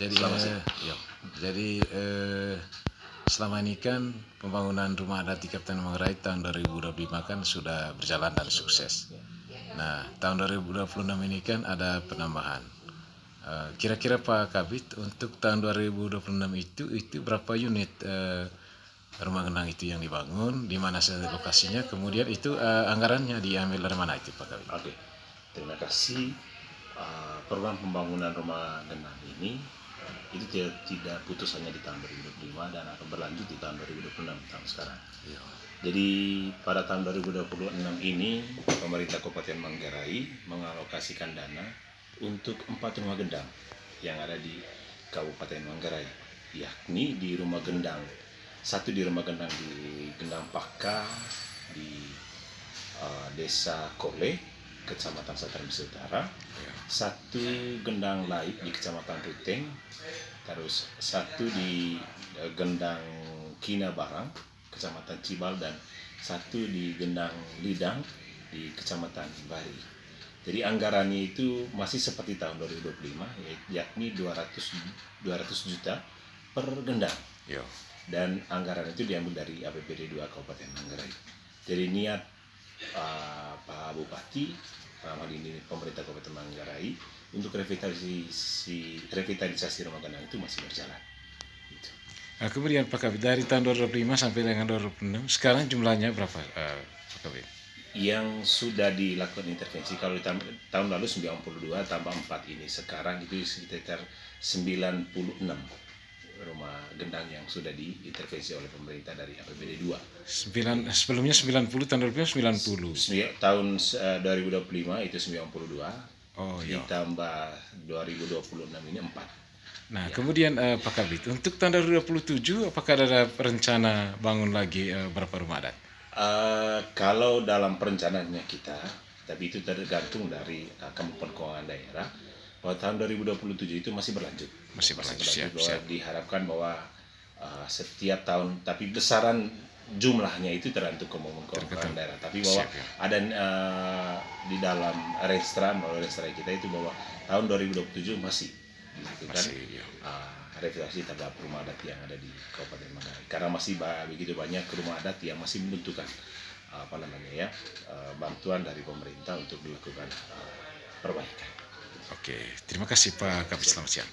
Jadi, Selamat siang. selama ini kan pembangunan rumah adat di Kabupaten Manggarai tahun 2025 kan sudah berjalan dan sukses. Nah, tahun 2026 ini kan ada penambahan. Kira-kira Pak Kabit untuk tahun 2026 itu berapa unit rumah genang itu yang dibangun, di mana lokasinya, kemudian itu anggarannya diambil dari mana itu Pak Kabit? Oke, terima kasih. Program pembangunan rumah genang ini itu tidak putus hanya di tahun 2025 dan akan berlanjut di tahun 2026 tahun sekarang. Iya. Jadi pada tahun 2026 ini pemerintah Kabupaten Manggarai mengalokasikan dana untuk 4 rumah gendang yang ada di Kabupaten Manggarai, yakni di rumah gendang satu di rumah gendang di Gendang Paka di Desa Kole, Kecamatan Satarmisi Utara, satu gendang lain di Kecamatan Ruteng, terus satu di Gendang Kina Barang, Kecamatan Cibal, dan satu di Gendang Lidang di Kecamatan Bari. Jadi anggarannya itu masih seperti tahun 2025, yakni 200 juta per gendang. Yo. Dan anggaran itu diambil dari APBD 2 Kabupaten Manggarai. Jadi niat Pak Bupati, ini pemerintah Kabupaten Manggarai untuk revitalisasi rumah genang itu masih berjalan. Gitu. Nah, kemudian Pak Kabit, dari tahun 2005 sampai dengan 2006, sekarang jumlahnya berapa Pak Kabit? Yang sudah dilakukan intervensi, kalau di tahun lalu 92 tambah 4 ini, sekarang itu sekitar 96 rumah gendang yang sudah diintervensi oleh pemerintah dari APBD 2. Sebelumnya 90, tahun 2090. Tahun 2025 itu 92. Oh iya. Ditambah 2026 ini 4. Nah, kemudian Pak Kabit, untuk tahun 2027 apakah ada rencana bangun lagi berapa rumah adat? Kalau dalam perencanaannya kita, tapi itu tergantung dari Kemampuan Keuangan Daerah, bahwa tahun 2027 itu masih berlanjut. Siap. Diharapkan bahwa setiap tahun, tapi besaran jumlahnya itu tergantung Kemampuan Keuangan Daerah. Tapi bahwa ada di dalam melalui restoran kita itu bahwa tahun 2027 masih dilakukan revitalisasi terhadap rumah adat yang ada di Kabupaten Manggarai, karena masih begitu banyak rumah adat yang masih membutuhkan bantuan dari pemerintah untuk dilakukan perbaikan. Oke, terima kasih Pak Kabit, selamat siang.